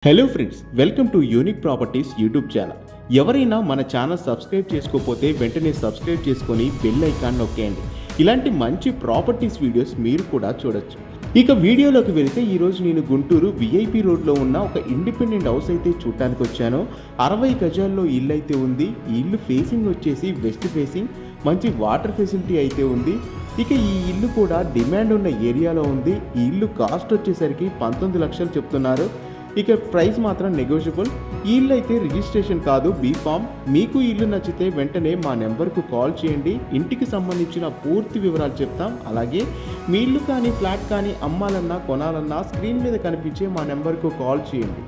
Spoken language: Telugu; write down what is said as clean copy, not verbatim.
Hello friends, welcome to unique properties YouTube channel. ఎవరైనా మన ఛానల్ సబ్స్క్రైబ్ చేసుకోకపోతే వెంటనే సబ్స్క్రైబ్ చేసుకొని బెల్ ఐకాన్ నొక్కేయండి. ఇలాంటి మంచి ప్రాపర్టీస్ వీడియోస్ మీరు కూడా చూడొచ్చు. ఇక వీడియోలోకి వెళితే ఈరోజు నేను గుంటూరు విఐపి రోడ్లో ఉన్న ఒక ఇండిపెండెంట్ హౌస్ అయితే చూడటానికి వచ్చాను. 60 గజాల్లో ఇల్లు అయితే ఉంది. ఈ ఇల్లు ఫేసింగ్ వచ్చేసి వెస్ట్ ఫేసింగ్, మంచి వాటర్ ఫెసిలిటీ అయితే ఉంది. ఇక ఈ ఇల్లు కూడా డిమాండ్ ఉన్న ఏరియాలో ఉంది. ఈ ఇల్లు కాస్ట్ వచ్చేసరికి 19 లక్షలు చెప్తున్నారు. ఇక ప్రైస్ మాత్రం నెగోషియబుల్. ఈ ఇల్లు అయితే రిజిస్ట్రేషన్ కాదు, బీ ఫామ్. మీకు ఇల్లు నచ్చితే వెంటనే మా నెంబర్కు కాల్ చేయండి. ఇంటికి సంబంధించిన పూర్తి వివరాలు చెప్తాం. అలాగే మీ ఇల్లు కానీ ఫ్లాట్ కానీ అమ్మాలన్నా కొనాలన్నా స్క్రీన్ మీద కనిపించే మా నెంబర్కు కాల్ చేయండి.